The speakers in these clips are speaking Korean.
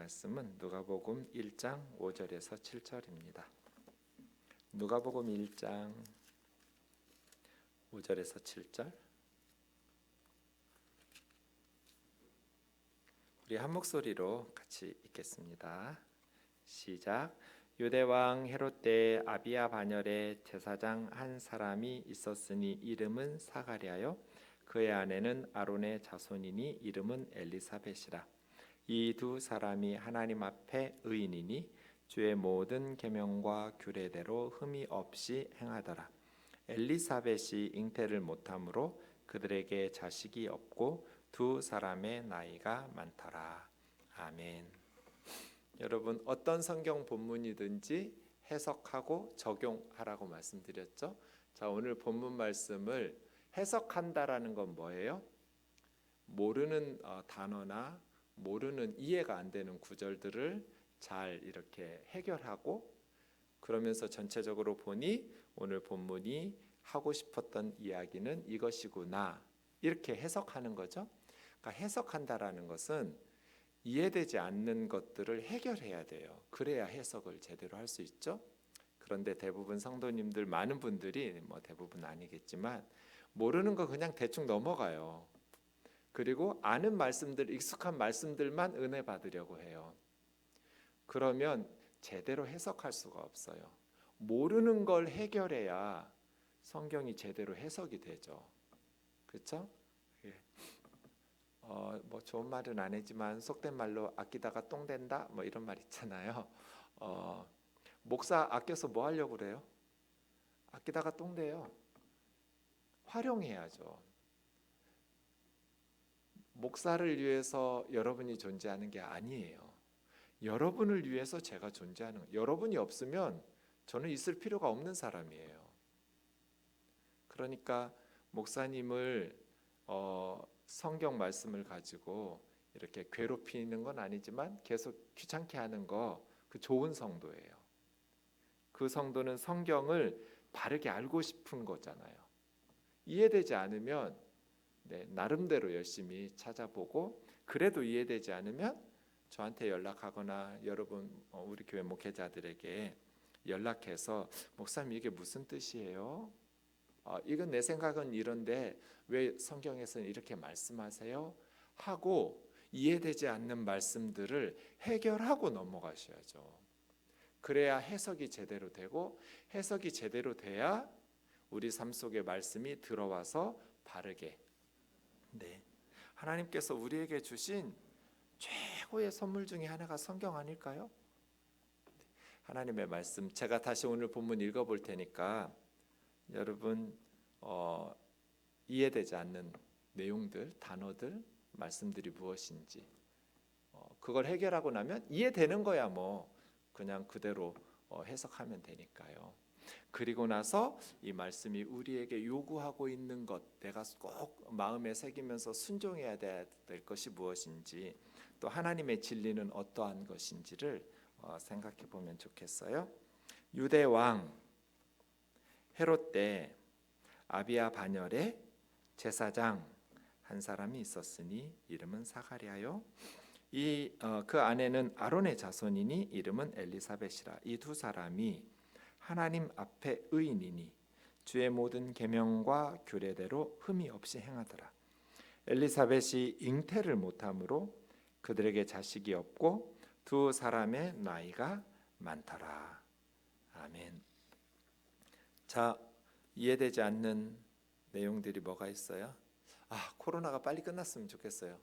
말씀은 누가복음 1장 5절에서 7절입니다. 누가복음 1장 5절에서 7절. 우리 한 목소리로 같이 읽겠습니다. 시작. 유대 왕 헤롯 때 아비야 반열에 제사장 한 사람이 있었으니 이름은 사가랴요 그의 아내는 아론의 자손이니 이름은 엘리사벳이라. 이 두 사람이 하나님 앞에 의인이니 주의 모든 계명과 규례대로 흠이 없이 행하더라. 엘리사벳이 잉태를 못함으로 그들에게 자식이 없고 두 사람의 나이가 많더라. 아멘. 여러분, 어떤 성경 본문이든지 해석하고 적용하라고 말씀드렸죠. 자, 오늘 본문 말씀을 해석한다라는 건 뭐예요? 모르는 단어나 모르는 이해가 안 되는 구절들을 잘 이렇게 해결하고, 그러면서 전체적으로 보니 오늘 본문이 하고 싶었던 이야기는 이것이구나, 이렇게 해석하는 거죠. 그러니까 해석한다라는 것은 이해되지 않는 것들을 해결해야 돼요. 그래야 해석을 제대로 할 수 있죠. 그런데 대부분 성도님들, 많은 분들이, 대부분 아니겠지만 모르는 거 그냥 대충 넘어가요. 그리고 아는 말씀들, 익숙한 말씀들만 은혜 받으려고 해요. 그러면 제대로 해석할 수가 없어요. 모르는 걸 해결해야 성경이 제대로 해석이 되죠. 그렇죠? 좋은 말은 아니지만 속된 말로 아끼다가 똥 된다, 이런 말 있잖아요. 목사 아껴서 뭐 하려고 그래요? 아끼다가 똥 돼요. 활용해야죠. 목사를 위해서 여러분이 존재하는 게 아니에요. 여러분을 위해서 제가 존재하는 거예요. 여러분이 없으면 저는 있을 필요가 없는 사람이에요. 그러니까 목사님을 성경 말씀을 가지고 이렇게 괴롭히는 건 아니지만 계속 귀찮게 하는 거, 그 좋은 성도예요. 그 성도는 성경을 바르게 알고 싶은 거잖아요. 이해되지 않으면 나름대로 열심히 찾아보고, 그래도 이해되지 않으면 저한테 연락하거나 여러분 우리 교회 목회자들에게 연락해서 목사님 이게 무슨 뜻이에요? 이건 내 생각은 이런데 왜 성경에서는 이렇게 말씀하세요? 하고 이해되지 않는 말씀들을 해결하고 넘어가셔야죠. 그래야 해석이 제대로 되고, 해석이 제대로 돼야 우리 삶 속에 말씀이 들어와서 바르게, 하나님께서 우리에게 주신 최고의 선물 중에 하나가 성경 아닐까요? 하나님의 말씀, 제가 다시 오늘 본문 읽어볼 테니까 여러분 이해되지 않는 내용들, 단어들, 말씀들이 무엇인지 그걸 해결하고 나면 이해되는 거야 그냥 그대로 해석하면 되니까요. 그리고 나서 이 말씀이 우리에게 요구하고 있는 것, 내가 꼭 마음에 새기면서 순종해야 될 것이 무엇인지, 또 하나님의 진리는 어떠한 것인지를 생각해 보면 좋겠어요. 유대 왕 헤롯 때 아비야 반열에 제사장 한 사람이 있었으니 이름은 사가랴요 그 아내는 아론의 자손이니 이름은 엘리사벳이라. 이 두 사람이 하나님 앞에 의인이니 주의 모든 계명과 규례대로 흠이 없이 행하더라. 엘리사벳이 잉태를 못함으로 그들에게 자식이 없고 두 사람의 나이가 많더라. 아멘. 자, 이해되지 않는 내용들이 뭐가 있어요? 코로나가 빨리 끝났으면 좋겠어요.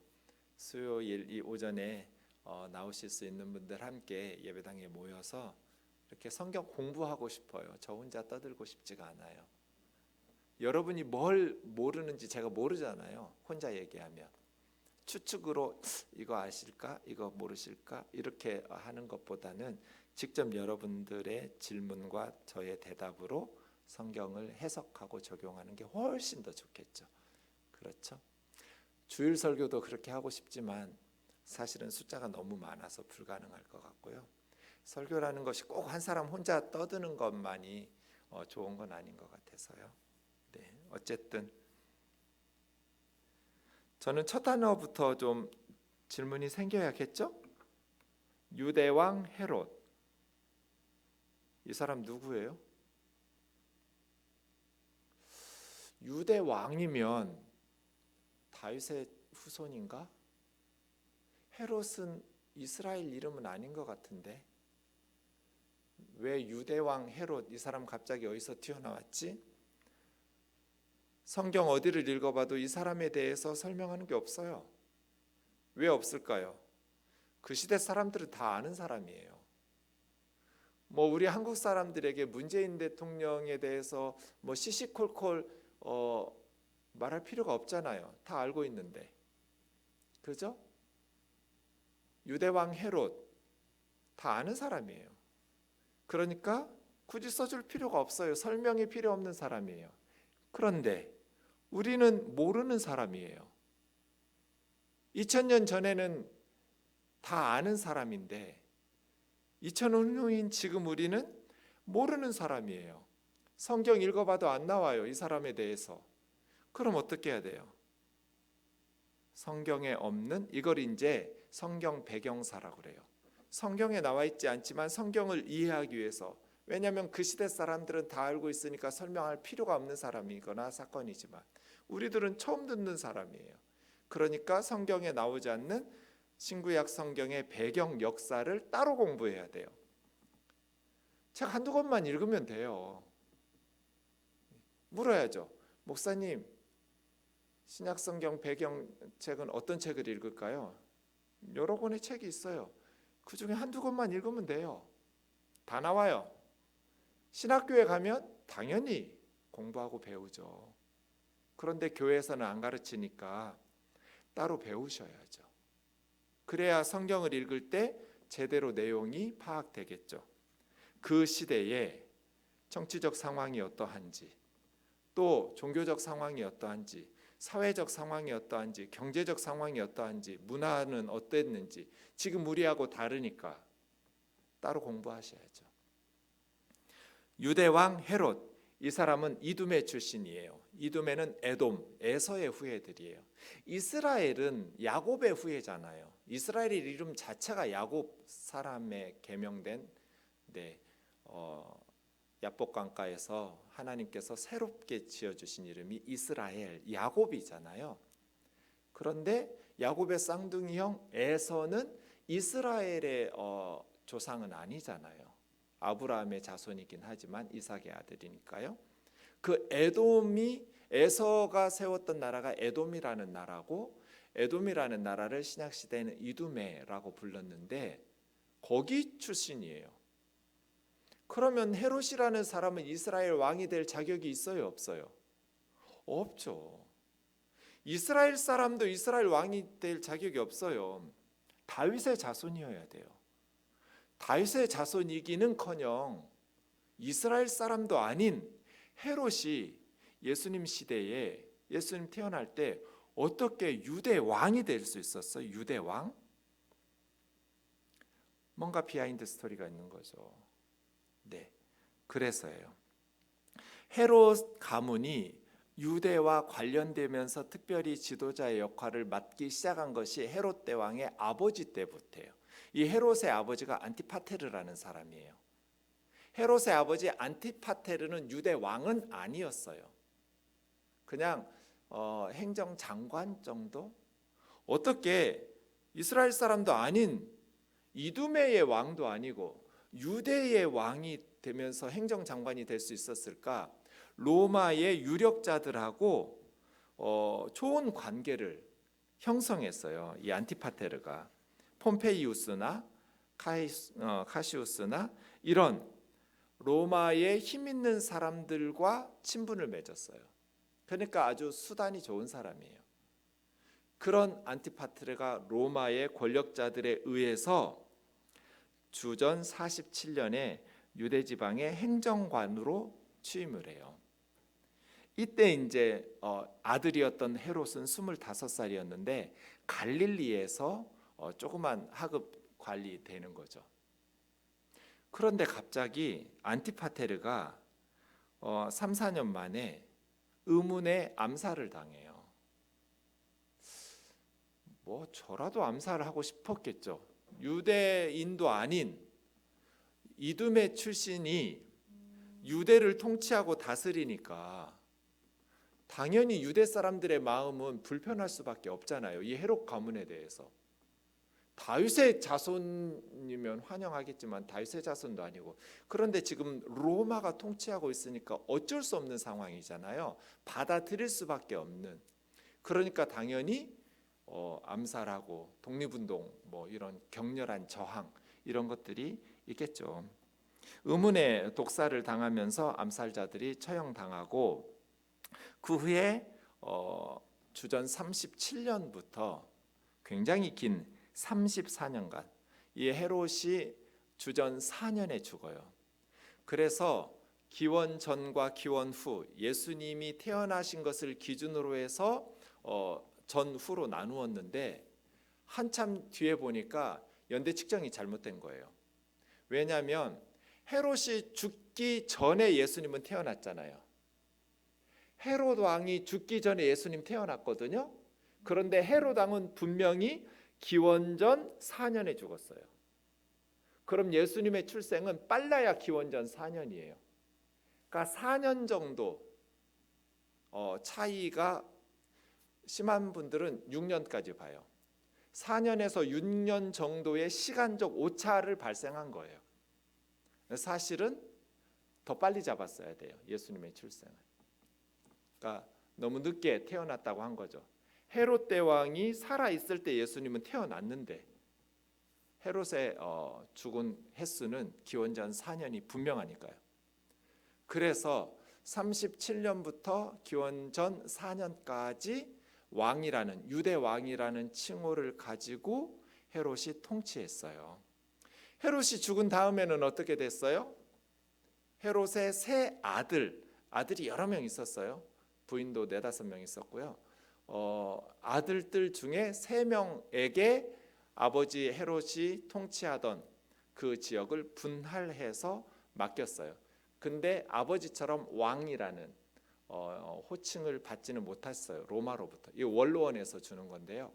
수요일 이 오전에 나오실 수 있는 분들 함께 예배당에 모여서 이렇게 성경 공부하고 싶어요. 저 혼자 떠들고 싶지가 않아요. 여러분이 뭘 모르는지 제가 모르잖아요. 혼자 얘기하면 추측으로 이거 아실까? 이거 모르실까? 이렇게 하는 것보다는 직접 여러분들의 질문과 저의 대답으로 성경을 해석하고 적용하는 게 훨씬 더 좋겠죠. 그렇죠? 주일 설교도 그렇게 하고 싶지만 사실은 숫자가 너무 많아서 불가능할 것 같고요. 설교라는 것이 꼭 한 사람 혼자 떠드는 것만이 좋은 건 아닌 것 같아서요. 어쨌든 저는 첫 단어부터 좀 질문이 생겨야겠죠? 유대 왕 헤롯. 이 사람 누구예요? 유대 왕이면 다윗의 후손인가? 헤롯은 이스라엘 이름은 아닌 것 같은데 왜 유대 왕 헤롯, 이 사람 갑자기 어디서 튀어나왔지? 성경 어디를 읽어봐도 이 사람에 대해서 설명하는 게 없어요. 왜 없을까요? 그 시대 사람들은 다 아는 사람이에요. 우리 한국 사람들에게 문재인 대통령에 대해서 시시콜콜 말할 필요가 없잖아요. 다 알고 있는데, 그죠? 유대왕 헤롯 다 아는 사람이에요. 그러니까 굳이 써줄 필요가 없어요. 설명이 필요 없는 사람이에요. 그런데 우리는 모르는 사람이에요. 2000년 전에는 다 아는 사람인데 2000년 후인 지금 우리는 모르는 사람이에요. 성경 읽어봐도 안 나와요. 이 사람에 대해서. 그럼 어떻게 해야 돼요? 성경에 없는, 이걸 이제 성경 배경사라고 그래요. 성경에 나와 있지 않지만 성경을 이해하기 위해서, 왜냐하면 그 시대 사람들은 다 알고 있으니까 설명할 필요가 없는 사람이거나 사건이지만 우리들은 처음 듣는 사람이에요. 그러니까 성경에 나오지 않는 신구약 성경의 배경 역사를 따로 공부해야 돼요. 책 한두 권만 읽으면 돼요. 물어야죠. 목사님, 신약 성경 배경 책은 어떤 책을 읽을까요? 여러 권의 책이 있어요. 그 중에 한두 권만 읽으면 돼요. 다 나와요. 신학교에 가면 당연히 공부하고 배우죠. 그런데 교회에서는 안 가르치니까 따로 배우셔야죠. 그래야 성경을 읽을 때 제대로 내용이 파악되겠죠. 그 시대에 정치적 상황이 어떠한지, 또 종교적 상황이 어떠한지, 사회적 상황이 어떠한지, 경제적 상황이 어떠한지, 문화는 어땠는지 지금 우리하고 다르니까 따로 공부하셔야죠. 유대 왕 헤롯, 이 사람은 이두메 출신이에요. 이두메는 에돔, 에서의 후예들이에요. 이스라엘은 야곱의 후예잖아요. 이스라엘의 이름 자체가 야곱 사람의 개명된 야복강가에서 하나님께서 새롭게 지어주신 이름이 이스라엘, 야곱이잖아요. 그런데 야곱의 쌍둥이 형 에서는 이스라엘의 조상은 아니잖아요. 아브라함의 자손이긴 하지만 이삭의 아들이니까요. 그 에서가 세웠던 나라가 에돔이라는 나라고, 에돔이라는 나라를 신약시대에는 이두메라고 불렀는데 거기 출신이에요. 그러면 헤롯이라는 사람은 이스라엘 왕이 될 자격이 있어요, 없어요? 없죠. 이스라엘 사람도 이스라엘 왕이 될 자격이 없어요. 다윗의 자손이어야 돼요. 다윗의 자손이기는커녕 이스라엘 사람도 아닌 헤롯이 예수님 시대에, 예수님 태어날 때 어떻게 유대 왕이 될 수 있었어요? 유대 왕? 뭔가 비하인드 스토리가 있는 거죠. 네, 그래서예요. 헤롯 가문이 유대와 관련되면서 특별히 지도자의 역할을 맡기 시작한 것이 헤롯 대왕의 아버지 때부터예요. 이 헤롯의 아버지가 안티파테르라는 사람이에요. 헤롯의 아버지 안티파테르는 유대 왕은 아니었어요. 그냥 행정장관 정도? 어떻게 이스라엘 사람도 아닌 이두메의 왕도 아니고 유대의 왕이 되면서 행정장관이 될 수 있었을까? 로마의 유력자들하고 좋은 관계를 형성했어요. 이 안티파테르가 폼페이우스나 카시우스나 이런 로마의 힘 있는 사람들과 친분을 맺었어요. 그러니까 아주 수단이 좋은 사람이에요. 그런 안티파테르가 로마의 권력자들에 의해서 주전 47년에 유대 지방의 행정관으로 취임을 해요. 이때 이제 아들이었던 헤롯은 25살이었는데 갈릴리에서 조그만 하급 관리 되는 거죠. 그런데 갑자기 안티파테르가 3, 4년 만에 의문의 암살을 당해요. 저라도 암살을 하고 싶었겠죠. 유대인도 아닌 이두메 출신이 유대를 통치하고 다스리니까 당연히 유대 사람들의 마음은 불편할 수밖에 없잖아요. 이 헤롯 가문에 대해서. 다윗의 자손이면 환영하겠지만 다윗의 자손도 아니고, 그런데 지금 로마가 통치하고 있으니까 어쩔 수 없는 상황이잖아요. 받아들일 수밖에 없는. 그러니까 당연히 암살하고 독립운동, 뭐 이런 격렬한 저항, 이런 것들이 있겠죠. 의문의 독사를 당하면서 암살자들이 처형당하고, 그 후에 주전 37년부터 굉장히 긴 34년간 이 헤롯이 주전 4년에 죽어요. 그래서 기원 전과 기원 후, 예수님이 태어나신 것을 기준으로 해서 전후로 나누었는데, 한참 뒤에 보니까 연대 측정이 잘못된 거예요. 왜냐하면 헤롯이 죽기 전에 예수님은 태어났잖아요. 헤롯 왕이 죽기 전에 예수님 태어났거든요. 그런데 헤롯 왕은 분명히 기원전 4년에 죽었어요. 그럼 예수님의 출생은 빨라야 기원전 4년이에요. 그러니까 4년 정도 차이가 심한 분들은 6년까지 봐요. 4년에서 6년 정도의 시간적 오차를 발생한 거예요. 사실은 더 빨리 잡았어야 돼요, 예수님의 출생을. 그러니까 너무 늦게 태어났다고 한 거죠. 헤롯 대왕이 살아 있을 때 예수님은 태어났는데, 헤롯의 죽은 횟수는 기원전 4년이 분명하니까요. 그래서 37년부터 기원전 4년까지 왕이라는, 유대 왕이라는 칭호를 가지고 헤롯이 통치했어요. 헤롯이 죽은 다음에는 어떻게 됐어요? 헤롯의 세 아들이 여러 명 있었어요. 부인도 4-5명 있었고요. 아들들 중에 3명에게 아버지 헤롯이 통치하던 그 지역을 분할해서 맡겼어요. 근데 아버지처럼 왕이라는 호칭을 받지는 못했어요. 로마로부터. 이 원로원에서 주는 건데요.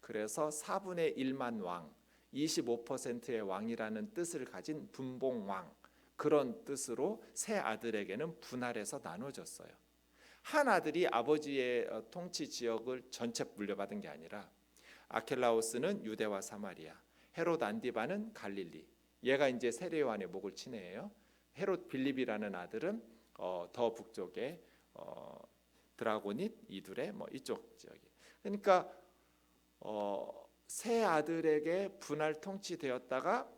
그래서 4분의 1만 왕, 25%의 왕이라는 뜻을 가진 분봉왕, 그런 뜻으로 세 아들에게는 분할해서 나눠줬어요. 한 아들이 아버지의 통치 지역을 전체 물려받은 게 아니라, 아켈라오스는 유대와 사마리아, 헤롯 안디바는 갈릴리, 얘가 이제 세례요한의 목을 친애해요. 헤롯 빌립이라는 아들은 더 북쪽에 드라고닛, 이두레, 뭐 이쪽 지역이. 그러니까 세 아들에게 분할 통치되었다가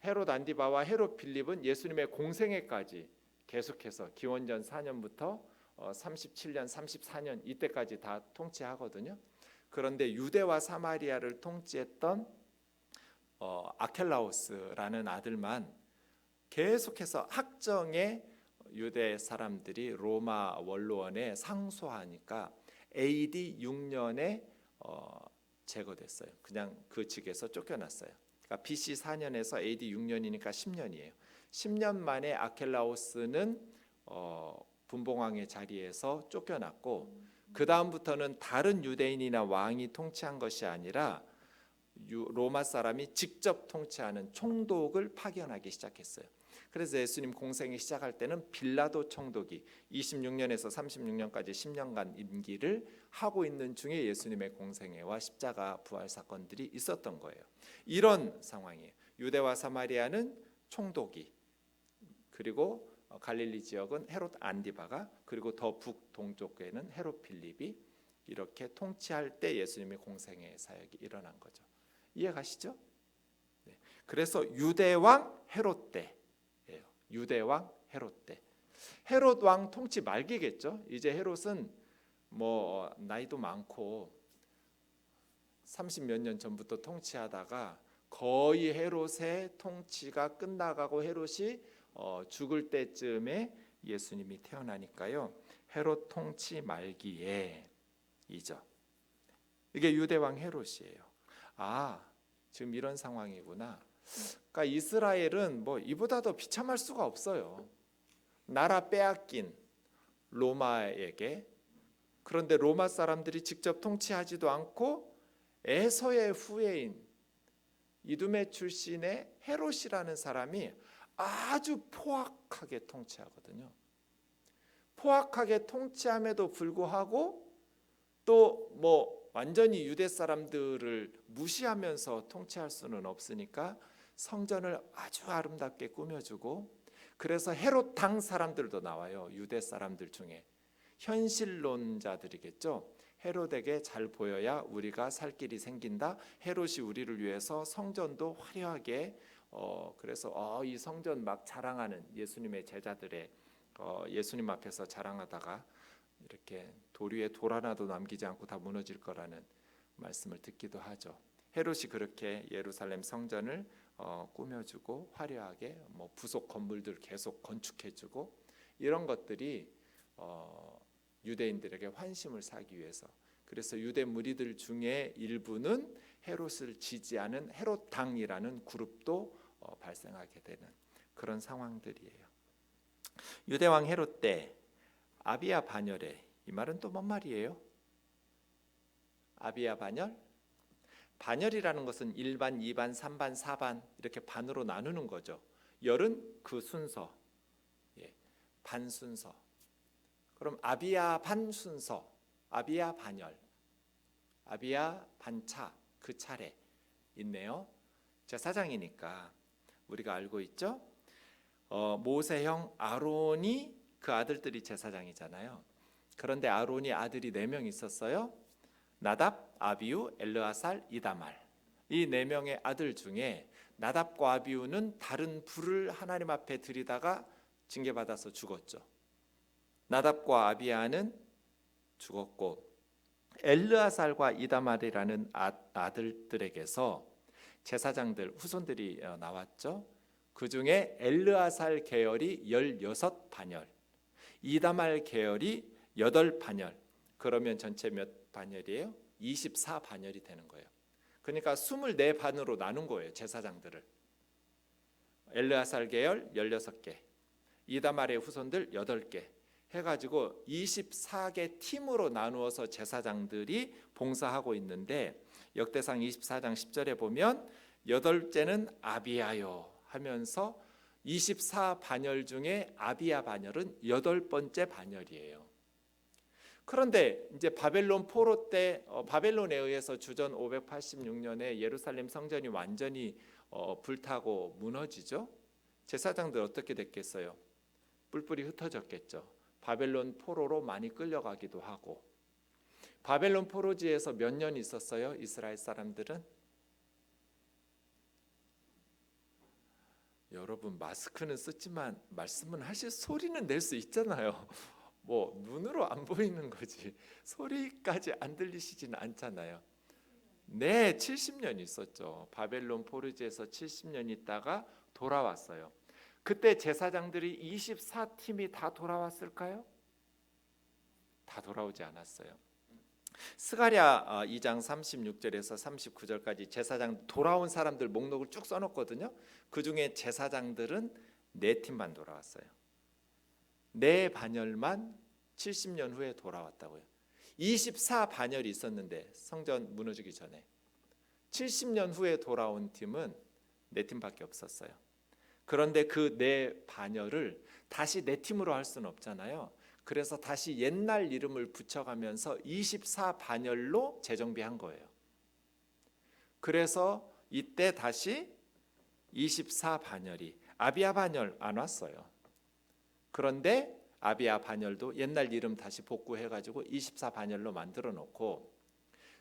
헤롯 안디바와 헤롯 빌립은 예수님의 공생애까지 계속해서 기원전 4년부터 37년, 34년 이때까지 다 통치하거든요. 그런데 유대와 사마리아를 통치했던 아켈라오스라는 아들만 계속해서 학정에 유대 사람들이 로마 원로원에 상소하니까 AD 6년에 제거됐어요. 그냥 그 직에서 쫓겨났어요. 그러니까 BC 4년에서 AD 6년이니까 10년이에요. 10년 만에 아켈라오스는 분봉왕의 자리에서 쫓겨났고, 그 다음부터는 다른 유대인이나 왕이 통치한 것이 아니라 로마 사람이 직접 통치하는 총독을 파견하기 시작했어요. 그래서 예수님 공생이 시작할 때는 빌라도 총독이 26년에서 36년까지 10년간 임기를 하고 있는 중에 예수님의 공생애와 십자가 부활 사건들이 있었던 거예요. 이런 상황이에요. 유대와 사마리아는 총독이, 그리고 갈릴리 지역은 헤롯 안디바가, 그리고 더 북동쪽에는 헤롯 빌립이 이렇게 통치할 때 예수님의 공생애 사역이 일어난 거죠. 이해가시죠? 네. 그래서 유대왕 헤롯 때예요. 유대왕 헤롯 때. 헤롯 왕 통치 말기겠죠. 이제 헤롯은 뭐 나이도 많고 30몇 년 전부터 통치하다가 거의 헤롯의 통치가 끝나가고 헤롯이 죽을 때쯤에 예수님이 태어나니까요. 헤롯 통치 말기에 이죠. 이게 유대왕 헤롯이에요. 지금 이런 상황이구나. 그러니까 이스라엘은 뭐 이보다 더 비참할 수가 없어요. 나라 빼앗긴 로마에게. 그런데 로마 사람들이 직접 통치하지도 않고 에서의 후예인 이두메 출신의 헤롯이라는 사람이 아주 포악하게 통치하거든요. 포악하게 통치함에도 불구하고 또 뭐 완전히 유대 사람들을 무시하면서 통치할 수는 없으니까 성전을 아주 아름답게 꾸며주고, 그래서 헤롯 당 사람들도 나와요. 유대 사람들 중에 현실론자들이겠죠. 헤롯에게 잘 보여야 우리가 살 길이 생긴다. 헤롯이 우리를 위해서 성전도 화려하게 그래서 이 성전 막 자랑하는 예수님의 제자들의 예수님 앞에서 자랑하다가 이렇게 돌 위에 돌 하나도 남기지 않고 다 무너질 거라는 말씀을 듣기도 하죠. 헤롯이 그렇게 예루살렘 성전을 꾸며주고 화려하게 뭐 부속 건물들 계속 건축해주고, 이런 것들이 유대인들에게 환심을 사기 위해서, 그래서 유대 무리들 중에 일부는 헤롯을 지지하는 헤롯 당이라는 그룹도 발생하게 되는 그런 상황들이에요. 유대 왕 헤롯 때 아비야 반열에, 이 말은 또 뭔 말이에요? 아비야 반열? 반열이라는 것은 1반, 2반, 3반, 4반 이렇게 반으로 나누는 거죠. 열은 그 순서, 반 순서. 그럼 아비야 반 순서, 아비야 반열, 아비야 반차, 그 차례 있네요. 제사장이니까 우리가 알고 있죠. 모세형 아론이 그 아들들이 제사장이잖아요. 그런데 아론이 아들이 4명 있었어요. 나답, 아비우, 엘르아살, 이다말. 이 4명의 아들 중에 나답과 아비우는 다른 불을 하나님 앞에 들이다가 징계받아서 죽었죠. 나답과 아비야는 죽었고, 엘르아살과 이다말이라는 아들들에게서 제사장들 후손들이 나왔죠. 그 중에 엘르아살 계열이 16반열, 이다말 계열이 8반열. 그러면 전체 몇 반열이에요? 24반열이 되는 거예요. 그러니까 24반으로 나눈 거예요, 제사장들을. 엘르아살 계열 16개, 이다말의 후손들 8개 해가지고 24개 팀으로 나누어서 제사장들이 봉사하고 있는데, 역대상 24장 10절에 보면 8째는 아비야요 하면서 24반열 중에 아비야 반열은 8번째 반열이에요. 그런데 이제 바벨론 포로 때 바벨론에 의해서 주전 586년에 예루살렘 성전이 완전히 불타고 무너지죠. 제사장들 어떻게 됐겠어요? 뿔뿔이 흩어졌겠죠. 바벨론 포로로 많이 끌려가기도 하고. 바벨론 포로지에서 몇 년 있었어요? 이스라엘 사람들은? 여러분 마스크는 쓰지만 말씀은 하실 소리는 낼 수 있잖아요. 뭐 눈으로 안 보이는 거지 소리까지 안 들리시지는 않잖아요. 네, 70년 있었죠. 바벨론 포로지에서 70년 있다가 돌아왔어요. 그때 제사장들이 24팀이 다 돌아왔을까요? 다 돌아오지 않았어요. 스가랴 2장 36절에서 39절까지 제사장 돌아온 사람들 목록을 쭉 써놓거든요. 그 중에 제사장들은 4팀만 돌아왔어요. 4반열만 70년 후에 돌아왔다고요. 24반열이 있었는데 성전 무너지기 전에 70년 후에 돌아온 팀은 4팀밖에 없었어요. 그런데 그 4반열을 다시 4팀으로 할 수는 없잖아요. 그래서 다시 옛날 이름을 붙여가면서 24반열로 재정비한 거예요. 그래서 이때 다시 24반열이 아비야 반열 안 왔어요. 그런데 아비야 반열도 옛날 이름 다시 복구해가지고 24반열로 만들어 놓고,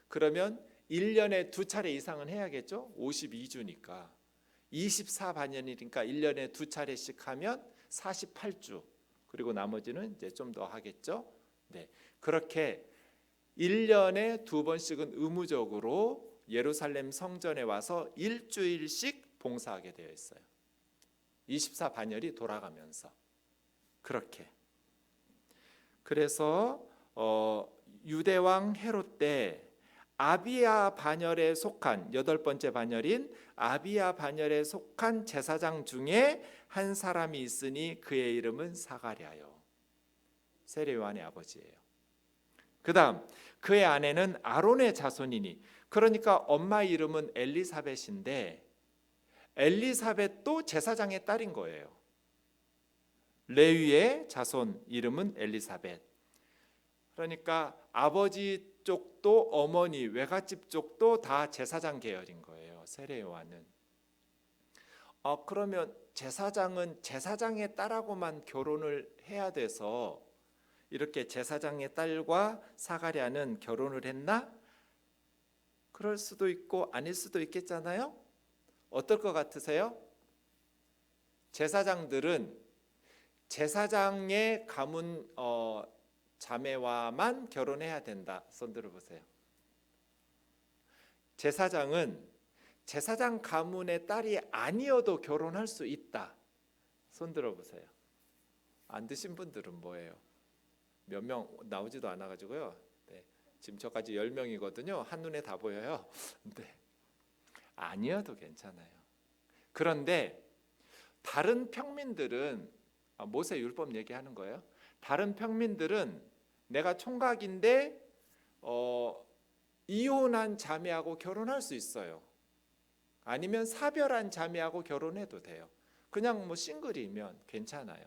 그러면 1년에 2차례 이상은 해야겠죠. 52주니까 24반년이니까 1년에 2차례씩 하면 48주, 그리고 나머지는 이제 좀 더 하겠죠. 네, 그렇게 1년에 2번씩은 의무적으로 예루살렘 성전에 와서 일주일씩 봉사하게 되어 있어요. 24반열이 돌아가면서 그렇게. 그래서 유대 왕 헤롯 때 아비야 반열에 속한 8번째 반열인 아비야 반열에 속한 제사장 중에 한 사람이 있으니 그의 이름은 사가랴요. 세례 요한의 아버지예요. 그다음 그의 아내는 아론의 자손이니, 그러니까 엄마 이름은 엘리사벳인데 엘리사벳도 제사장의 딸인 거예요. 레위의 자손 이름은 엘리사벳. 그러니까 아버지 쪽도 어머니 외갓집 쪽도 다 제사장 계열인 거예요. 세례요한은. 그러면 제사장은 제사장의 딸하고만 결혼을 해야 돼서 이렇게 제사장의 딸과 사가랴는 결혼을 했나? 그럴 수도 있고 아닐 수도 있겠잖아요. 어떨 것 같으세요? 제사장들은 제사장의 가문 자매와만 결혼해야 된다. 손 들어보세요. 제사장은 제사장 가문의 딸이 아니어도 결혼할 수 있다. 손 들어보세요. 안 드신 분들은 뭐예요? 몇 명 나오지도 않아가지고요. 네, 지금 저까지 10명이거든요. 한눈에 다 보여요. 네, 아니어도 괜찮아요. 그런데 다른 평민들은 모세 율법 얘기하는 거예요. 다른 평민들은 내가 총각인데 이혼한 자매하고 결혼할 수 있어요. 아니면 사별한 자매하고 결혼해도 돼요. 그냥 뭐 싱글이면 괜찮아요.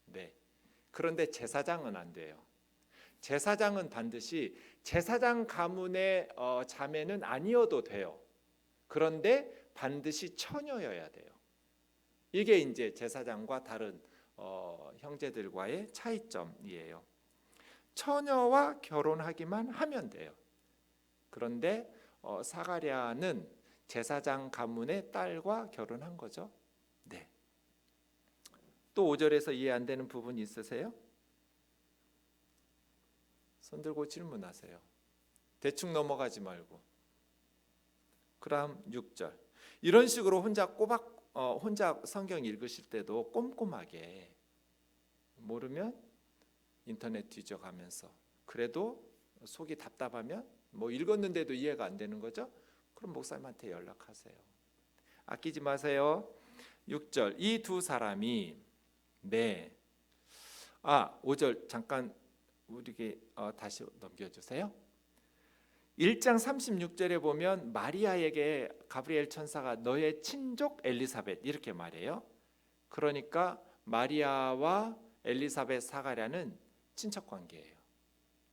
네. 그런데 제사장은 안 돼요. 제사장은 반드시 제사장 가문의 자매는 아니어도 돼요. 그런데 반드시 처녀여야 돼요. 이게 이제 제사장과 다른 형제들과의 차이점이에요. 처녀와 결혼하기만 하면 돼요. 그런데 사가랴는 제사장 가문의 딸과 결혼한 거죠. 네. 또 5절에서 이해 안 되는 부분이 있으세요? 손 들고 질문하세요. 대충 넘어가지 말고. 그다음 6절. 이런 식으로 혼자 성경 읽으실 때도 꼼꼼하게 모르면 인터넷 뒤져가면서 그래도 속이 답답하면 뭐 읽었는데도 이해가 안 되는 거죠? 그럼 목사님한테 연락하세요. 아끼지 마세요. 6절. 이 두 사람이 5절 잠깐 우리에게 다시 넘겨주세요. 1장 36절에 보면 마리아에게 가브리엘 천사가 너의 친족 엘리사벳 이렇게 말해요. 그러니까 마리아와 엘리사벳 사가랴는 친척 관계예요.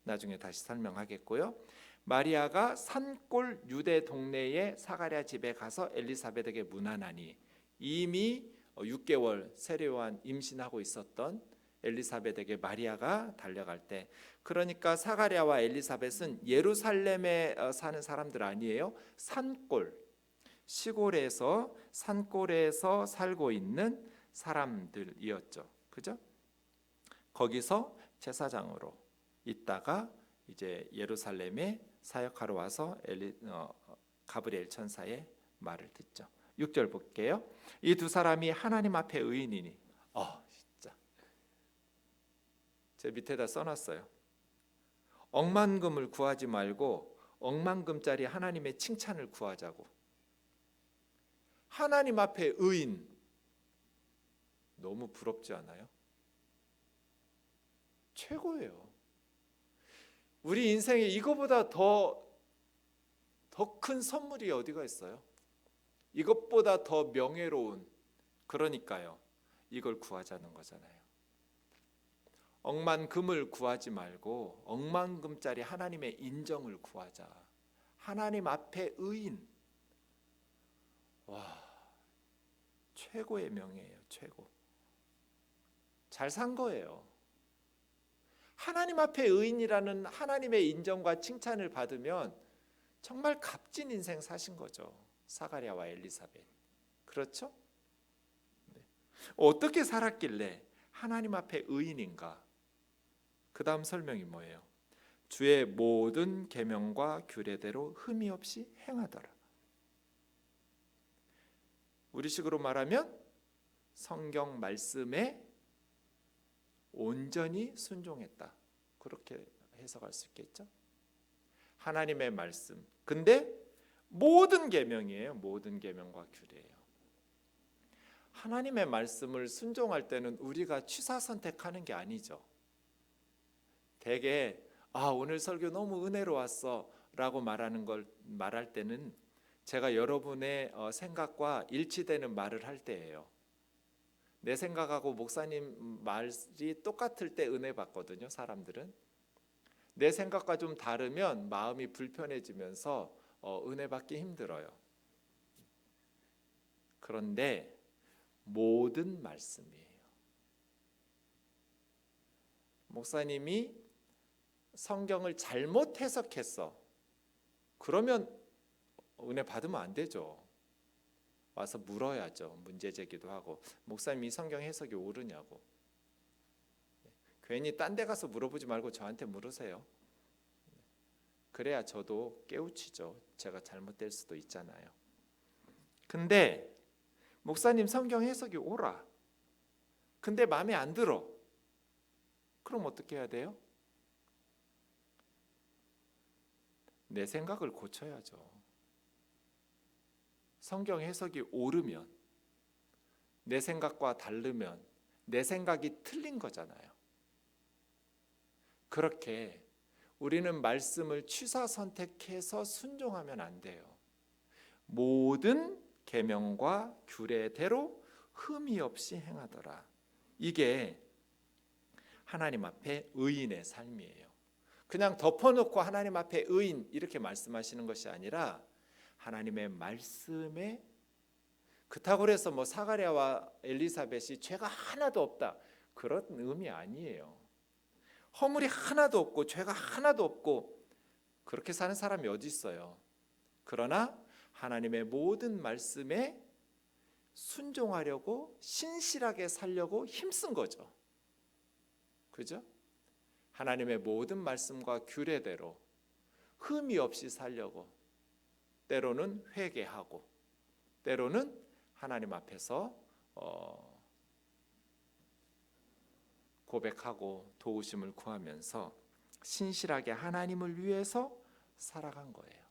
나중에 다시 설명하겠고요. 마리아가 산골 유대 동네의 사가랴 집에 가서 엘리사벳에게 문안하니 이미 6개월 세례요한 임신하고 있었던 엘리사벳에게 마리아가 달려갈 때, 그러니까 사가랴와 엘리사벳은 예루살렘에 사는 사람들 아니에요. 산골 시골에서 산골에서 살고 있는 사람들이었죠. 그죠? 거기서 제사장으로 있다가 이제 예루살렘에 사역하러 와서 가브리엘 천사의 말을 듣죠. 6절 볼게요. 이 두 사람이 하나님 앞에 의인이니 진짜 제 밑에다 써놨어요. 억만금을 구하지 말고 억만금짜리 하나님의 칭찬을 구하자고. 하나님 앞에 의인, 너무 부럽지 않아요? 최고예요. 우리 인생에 이거보다 더 큰 선물이 어디가 있어요? 이것보다 더 명예로운, 그러니까요, 이걸 구하자는 거잖아요. 억만금을 구하지 말고 억만금짜리 하나님의 인정을 구하자. 하나님 앞에 의인. 와, 최고의 명예예요. 최고. 잘 산 거예요. 하나님 앞에 의인이라는 하나님의 인정과 칭찬을 받으면 정말 값진 인생 사신 거죠. 사가랴와 엘리사벳. 그렇죠? 네. 어떻게 살았길래 하나님 앞에 의인인가? 그 다음 설명이 뭐예요? 주의 모든 계명과 규례대로 흠이 없이 행하더라. 우리식으로 말하면 성경 말씀에 온전히 순종했다. 그렇게 해석할 수 있겠죠? 하나님의 말씀. 근데 모든 계명이에요. 모든 계명과 규례예요. 하나님의 말씀을 순종할 때는 우리가 취사 선택하는 게 아니죠. 대개 오늘 설교 너무 은혜로웠어 라고 말할 때는 제가 여러분의 생각과 일치되는 말을 할 때예요. 내 생각하고 목사님 말이 똑같을 때 은혜 받거든요. 사람들은 내 생각과 좀 다르면 마음이 불편해지면서 은혜 받기 힘들어요. 그런데 모든 말씀이에요. 목사님이 성경을 잘못 해석했어. 그러면 은혜 받으면 안 되죠. 와서 물어야죠. 문제 제기도 하고, 목사님이 성경 해석이 옳으냐고. 괜히 딴 데 가서 물어보지 말고 저한테 물으세요. 그래야 저도 깨우치죠. 제가 잘못될 수도 있잖아요. 근데 목사님 성경 해석이 옳아. 근데 마음에 안 들어. 그럼 어떻게 해야 돼요? 내 생각을 고쳐야죠. 성경 해석이 옳으면, 내 생각과 다르면 내 생각이 틀린 거잖아요. 그렇게 우리는 말씀을 취사 선택해서 순종하면 안 돼요. 모든 계명과 규례대로 흠이 없이 행하더라. 이게 하나님 앞에 의인의 삶이에요. 그냥 덮어놓고 하나님 앞에 의인 이렇게 말씀하시는 것이 아니라 하나님의 말씀에, 그렇다고 해서 뭐 사가랴와 엘리사벳이 죄가 하나도 없다 그런 의미 아니에요. 허물이 하나도 없고 죄가 하나도 없고 그렇게 사는 사람이 어디 있어요. 그러나 하나님의 모든 말씀에 순종하려고 신실하게 살려고 힘쓴 거죠. 그죠? 하나님의 모든 말씀과 규례대로 흠이 없이 살려고 때로는 회개하고 때로는 하나님 앞에서 고백하고 도우심을 구하면서 신실하게 하나님을 위해서 살아간 거예요.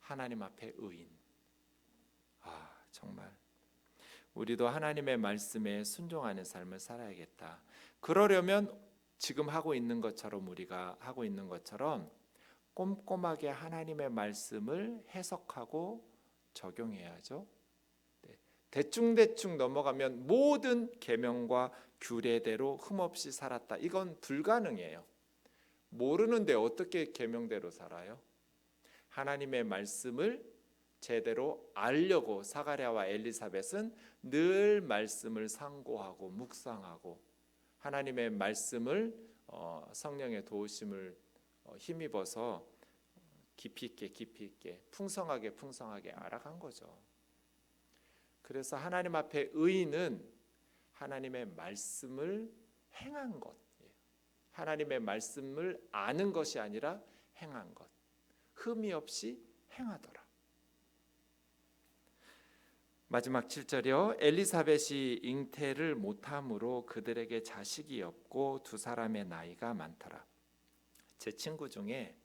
하나님 앞에 의인. 정말 우리도 하나님의 말씀에 순종하는 삶을 살아야겠다. 그러려면 지금 하고 있는 것처럼, 우리가 하고 있는 것처럼 꼼꼼하게 하나님의 말씀을 해석하고 적용해야죠. 대충대충 넘어가면 모든 계명과 규례대로 흠없이 살았다. 이건 불가능해요. 모르는데 어떻게 계명대로 살아요? 하나님의 말씀을 제대로 알려고 사가랴와 엘리사벳은 늘 말씀을 상고하고 묵상하고 하나님의 말씀을 성령의 도우심을 힘입어서 깊이 있게 풍성하게 알아간 거죠. 그래서 하나님 앞에 의인은 하나님의 말씀을 행한 것, 하나님의 말씀을 아는 것이 아니라 행한 것, 흠이 없이 행하더라. 마지막 7절이요. 엘리사벳이 잉태를 못함으로 그들에게 자식이 없고 두 사람의 나이가 많더라. 제 친구 중에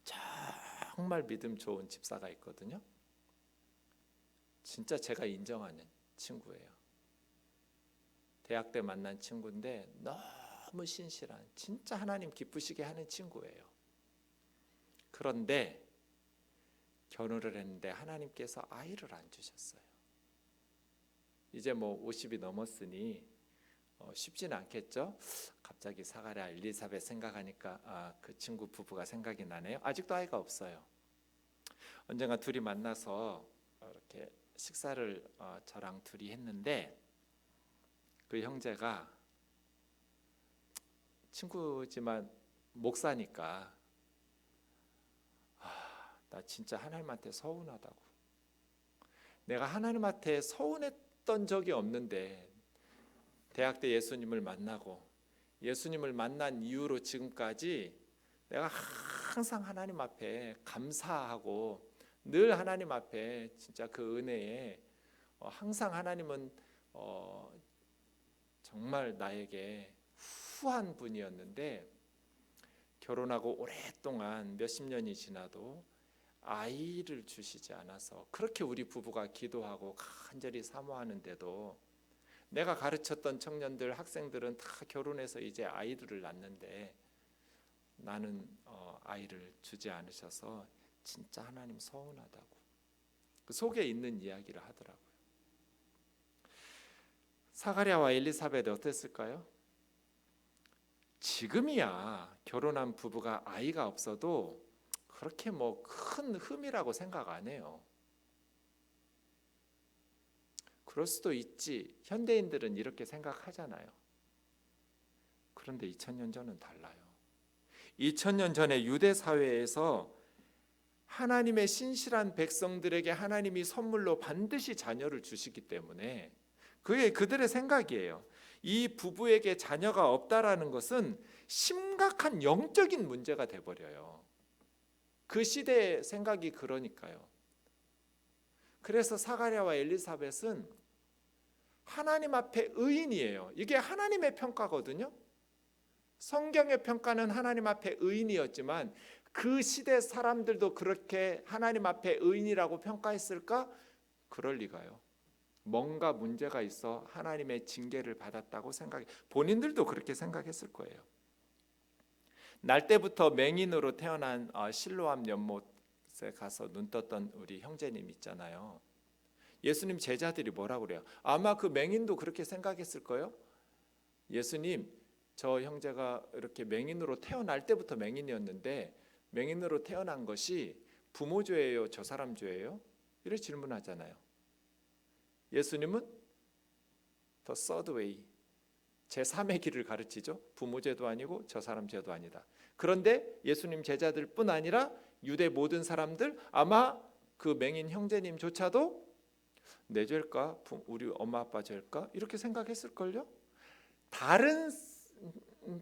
정말 믿음 좋은 집사가 있거든요. 진짜 제가 인정하는 친구예요. 대학 때 만난 친구인데 너무 신실한, 진짜 하나님 기쁘시게 하는 친구예요. 그런데 결혼을 했는데 하나님께서 아이를 안 주셨어요. 이제 뭐 50이 넘었으니 쉽지는 않겠죠. 갑자기 사가랴 엘리사벳 생각하니까 그 친구 부부가 생각이 나네요. 아직도 아이가 없어요. 언젠가 둘이 만나서 이렇게 식사를 저랑 둘이 했는데 그 형제가 친구지만 목사니까 나 진짜 하나님한테 서운하다고. 내가 하나님한테 서운했던 적이 없는데 대학 때 예수님을 만나고 예수님을 만난 이후로 지금까지 내가 항상 하나님 앞에 감사하고 늘 하나님 앞에 진짜 그 은혜에 항상 하나님은 정말 나에게 후한 분이었는데 결혼하고 오랫동안 몇십 년이 지나도 아이를 주시지 않아서 그렇게 우리 부부가 기도하고 간절히 사모하는데도 내가 가르쳤던 청년들, 학생들은 다 결혼해서 이제 아이들을 낳는데 나는 아이를 주지 않으셔서 진짜 하나님 서운하다고. 그 속에 있는 이야기를 하더라고요. 사가랴와 엘리사벳이 어땠을까요? 지금이야 결혼한 부부가 아이가 없어도 그렇게 뭐 큰 흠이라고 생각 안 해요. 그럴 수도 있지. 현대인들은 이렇게 생각하잖아요. 그런데 2000년 전은 달라요. 2000년 전에 유대 사회에서 하나님의 신실한 백성들에게 하나님이 선물로 반드시 자녀를 주시기 때문에 그게 그들의 생각이에요. 이 부부에게 자녀가 없다라는 것은 심각한 영적인 문제가 돼버려요. 그 시대의 생각이 그러니까요. 그래서 사가랴와 엘리사벳은 하나님 앞에 의인이에요. 이게 하나님의 평가거든요. 성경의 평가는 하나님 앞에 의인이었지만 그 시대 사람들도 그렇게 하나님 앞에 의인이라고 평가했을까? 그럴 리가요. 뭔가 문제가 있어 하나님의 징계를 받았다고 생각해. 본인들도 그렇게 생각했을 거예요. 날 때부터 맹인으로 태어난 실로암 연못에 가서 눈 떴던 우리 형제님 있잖아요. 예수님 제자들이 뭐라고 그래요? 아마 그 맹인도 그렇게 생각했을 거예요. 예수님, 저 형제가 이렇게 맹인으로 태어날 때부터 맹인이었는데 맹인으로 태어난 것이 부모 죄예요, 저 사람 죄예요? 이렇게 질문하잖아요. 예수님은 더 서드 웨이, 제3의 길을 가르치죠. 부모 죄도 아니고 저 사람 죄도 아니다. 그런데 예수님 제자들뿐 아니라 유대 모든 사람들, 아마 그 맹인 형제님조차도 내 죄일까? 우리 엄마 아빠 죄일까? 이렇게 생각했을걸요. 다른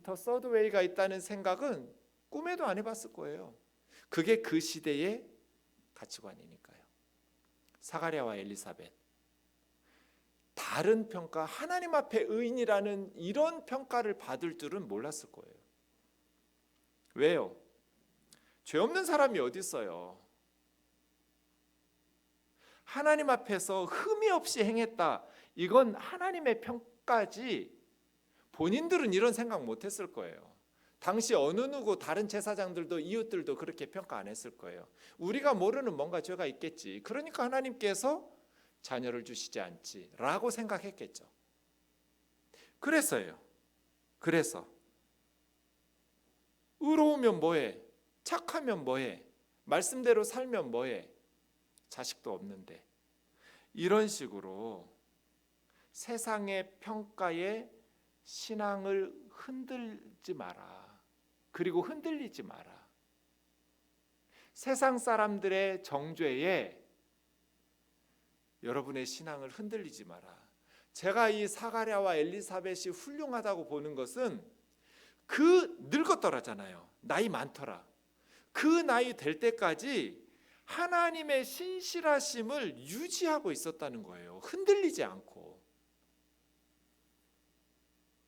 더 서드 웨이가 있다는 생각은 꿈에도 안 해봤을 거예요. 그게 그 시대의 가치관이니까요. 사가랴와 엘리사벳, 다른 평가, 하나님 앞에 의인이라는 이런 평가를 받을 줄은 몰랐을 거예요. 왜요? 죄 없는 사람이 어디 있어요? 하나님 앞에서 흠이 없이 행했다. 이건 하나님의 평가지 본인들은 이런 생각 못했을 거예요. 당시 어느 누구 다른 제사장들도 이웃들도 그렇게 평가 안 했을 거예요. 우리가 모르는 뭔가 죄가 있겠지. 그러니까 하나님께서 자녀를 주시지 않지 라고 생각했겠죠. 그래서 의로우면 뭐해? 착하면 뭐해? 말씀대로 살면 뭐해? 자식도 없는데. 이런 식으로 세상의 평가에 신앙을 흔들지 마라. 그리고 흔들리지 마라. 세상 사람들의 정죄에 여러분의 신앙을 흔들리지 마라. 제가 이 사가랴와 엘리사벳이 훌륭하다고 보는 것은 그 늙었더라잖아요. 나이 많더라. 그 나이 될 때까지 하나님의 신실하심을 유지하고 있었다는 거예요. 흔들리지 않고.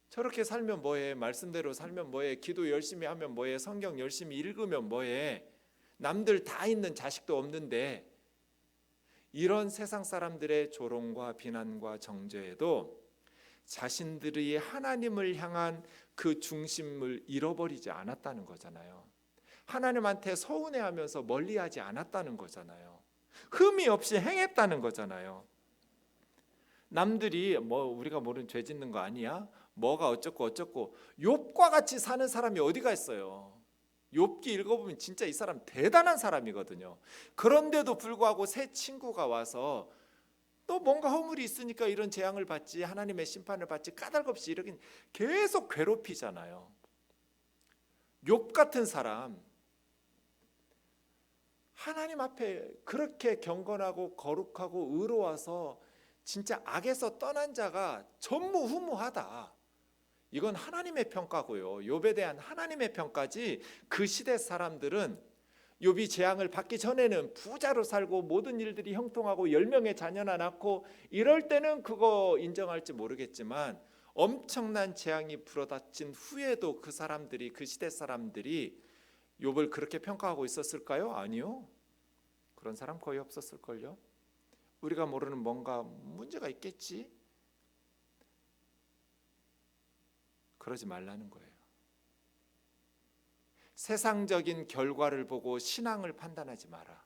저렇게 살면 뭐해? 말씀대로 살면 뭐해? 기도 열심히 하면 뭐해? 성경 열심히 읽으면 뭐해? 남들 다 있는 자식도 없는데. 이런 세상 사람들의 조롱과 비난과 정죄에도 자신들이 하나님을 향한 그 중심을 잃어버리지 않았다는 거잖아요. 하나님한테 서운해하면서 멀리하지 않았다는 거잖아요. 흠이 없이 행했다는 거잖아요. 남들이 뭐 우리가 모르는 죄 짓는 거 아니야? 뭐가 어쩌고 욥과 같이 사는 사람이 어디가 있어요? 욥기 읽어보면 진짜 이 사람 대단한 사람이거든요. 그런데도 불구하고 새 친구가 와서 또 뭔가 허물이 있으니까 이런 재앙을 받지, 하나님의 심판을 받지, 까닭없이 이러긴 계속 괴롭히잖아요. 욥 같은 사람, 하나님 앞에 그렇게 경건하고 거룩하고 의로워서 진짜 악에서 떠난 자가 전무후무하다. 이건 하나님의 평가고요. 욥에 대한 하나님의 평가지. 그 시대 사람들은 욥이 재앙을 받기 전에는 부자로 살고 모든 일들이 형통하고 10명의 자녀나 낳고 이럴 때는 그거 인정할지 모르겠지만 엄청난 재앙이 불어닥친 후에도 그 사람들이, 그 시대 사람들이 욥을 그렇게 평가하고 있었을까요? 아니요. 그런 사람 거의 없었을걸요. 우리가 모르는 뭔가 문제가 있겠지. 그러지 말라는 거예요. 세상적인 결과를 보고 신앙을 판단하지 마라.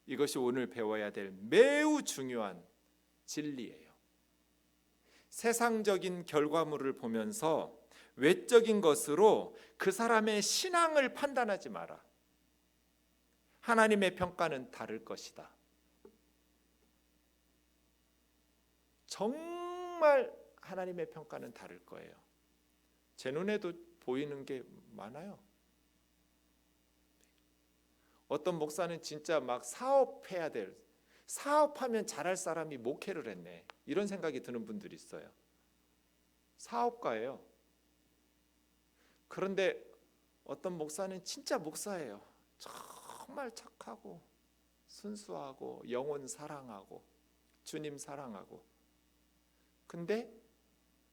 이것이 오늘 배워야 될 매우 중요한 진리예요. 세상적인 결과물을 보면서 외적인 것으로 그 사람의 신앙을 판단하지 마라. 하나님의 평가는 다를 것이다. 정말 하나님의 평가는 다를 거예요. 제 눈에도 보이는 게 많아요. 어떤 목사는 진짜 막 사업해야 될, 사업하면 잘할 사람이 목회를 했네, 이런 생각이 드는 분들이 있어요. 사업가예요. 그런데 어떤 목사는 진짜 목사예요. 정말 착하고 순수하고 영혼 사랑하고 주님 사랑하고, 근데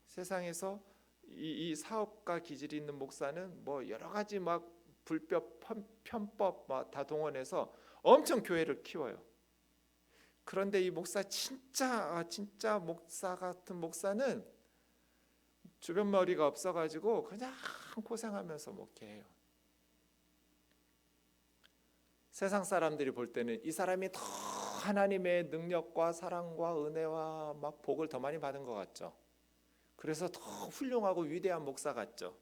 세상에서 이 사업가 기질이 있는 목사는 뭐 여러 가지 막 불법 편법 막 다 동원해서 엄청 교회를 키워요. 그런데 이 목사 진짜 목사 같은 목사는 주변 머리가 없어가지고 그냥 고생하면서 목회해요. 세상 사람들이 볼 때는 이 사람이 더 하나님의 능력과 사랑과 은혜와 막 복을 더 많이 받은 것 같죠. 그래서 더 훌륭하고 위대한 목사 같죠.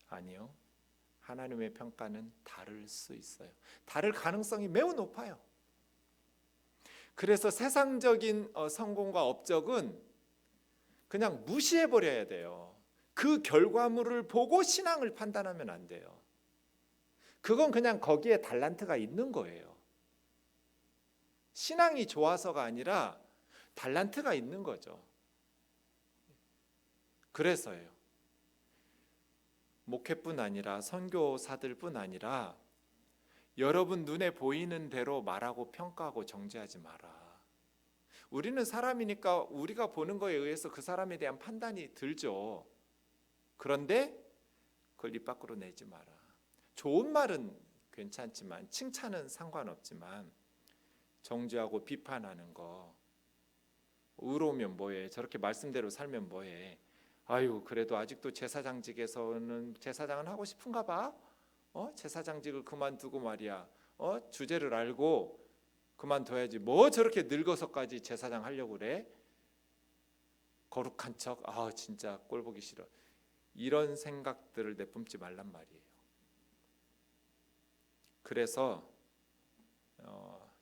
아니요. 하나님의 평가는 다를 수 있어요. 다를 가능성이 매우 높아요. 그래서 세상적인 성공과 업적은 그냥 무시해버려야 돼요. 그 결과물을 보고 신앙을 판단하면 안 돼요. 그건 그냥 거기에 달란트가 있는 거예요. 신앙이 좋아서가 아니라 달란트가 있는 거죠. 그래서요. 목회뿐 아니라 선교사들뿐 아니라 여러분 눈에 보이는 대로 말하고 평가하고 정죄하지 마라. 우리는 사람이니까 우리가 보는 거에 의해서 그 사람에 대한 판단이 들죠. 그런데 그걸 입 밖으로 내지 마라. 좋은 말은 괜찮지만, 칭찬은 상관없지만 정죄하고 비판하는 거, 의로우면 뭐해, 저렇게 말씀대로 살면 뭐해, 아유 그래도 아직도 제사장직에서는 제사장은 하고 싶은가 봐, 제사장직을 그만두고 말이야, 주제를 알고 그만둬야지, 뭐 저렇게 늙어서까지 제사장 하려고 그래, 거룩한 척, 진짜 꼴 보기 싫어, 이런 생각들을 내뿜지 말란 말이에요. 그래서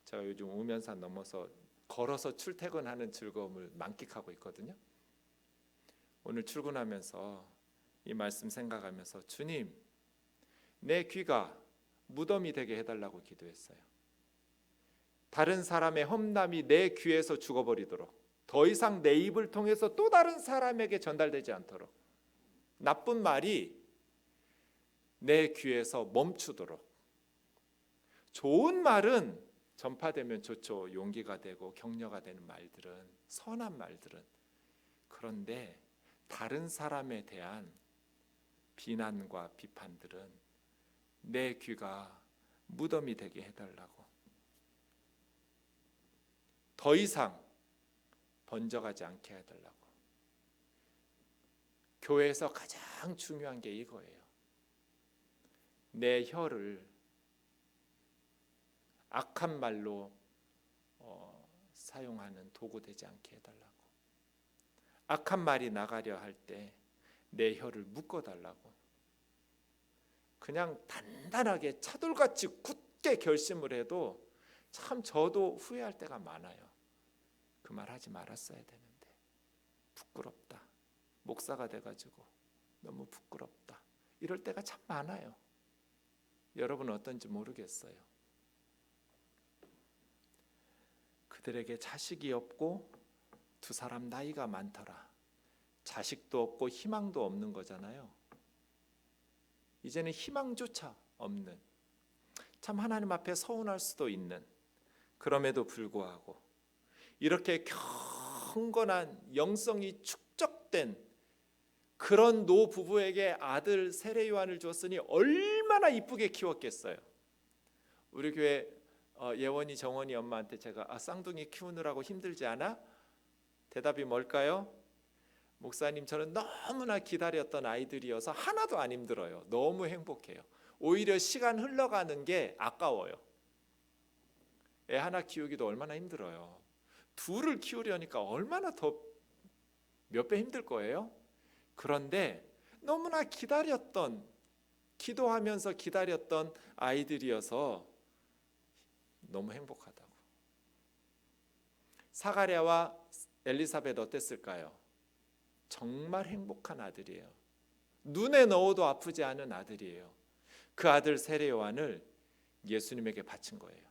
제가 요즘 우면산 넘어서 걸어서 출퇴근하는 즐거움을 만끽하고 있거든요. 오늘 출근하면서 이 말씀 생각하면서 주님, 내 귀가 무덤이 되게 해달라고 기도했어요. 다른 사람의 험담이 내 귀에서 죽어버리도록, 더 이상 내 입을 통해서 또 다른 사람에게 전달되지 않도록, 나쁜 말이 내 귀에서 멈추도록. 좋은 말은 전파되면 좋죠. 용기가 되고 격려가 되는 말들은, 선한 말들은. 그런데 다른 사람에 대한 비난과 비판들은 내 귀가 무덤이 되게 해달라고, 더 이상 번져가지 않게 해달라고. 교회에서 가장 중요한 게 이거예요. 내 혀를 악한 말로 사용하는 도구 되지 않게 해달라고. 악한 말이 나가려 할 때 내 혀를 묶어달라고. 그냥 단단하게 차돌같이 굳게 결심을 해도 참 저도 후회할 때가 많아요. 그 말 하지 말았어야 되는데, 부끄럽다, 목사가 돼가지고 너무 부끄럽다, 이럴 때가 참 많아요. 여러분은 어떤지 모르겠어요. 그들에게 자식이 없고 두 사람 나이가 많더라. 자식도 없고 희망도 없는 거잖아요. 이제는 희망조차 없는, 참 하나님 앞에 서운할 수도 있는, 그럼에도 불구하고 이렇게 경건한 영성이 축적된 그런 노부부에게 아들 세례 요한을 주었으니 얼마나 이쁘게 키웠겠어요. 우리 교회 예원이 정원이 엄마한테 제가 쌍둥이 키우느라고 힘들지 않아? 대답이 뭘까요? 목사님, 저는 너무나 기다렸던 아이들이어서 하나도 안 힘들어요. 너무 행복해요. 오히려 시간 흘러가는 게 아까워요. 애 하나 키우기도 얼마나 힘들어요. 둘을 키우려니까 얼마나 더 몇 배 힘들 거예요. 그런데 너무나 기도하면서 기다렸던 아이들이어서 너무 행복하다고. 사가랴와 엘리사벳 어땠을까요? 정말 행복한 아들이에요. 눈에 넣어도 아프지 않은 아들이에요. 그 아들 세례 요한을 예수님에게 바친 거예요.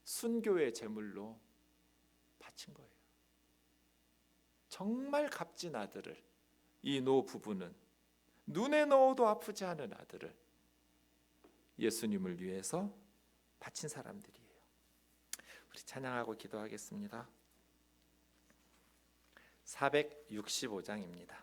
순교의 제물로 바친 거예요. 정말 값진 아들을, 이 노 부부는 눈에 넣어도 아프지 않은 아들을 예수님을 위해서 바친 사람들이에요. 우리 찬양하고 기도하겠습니다. 465장입니다.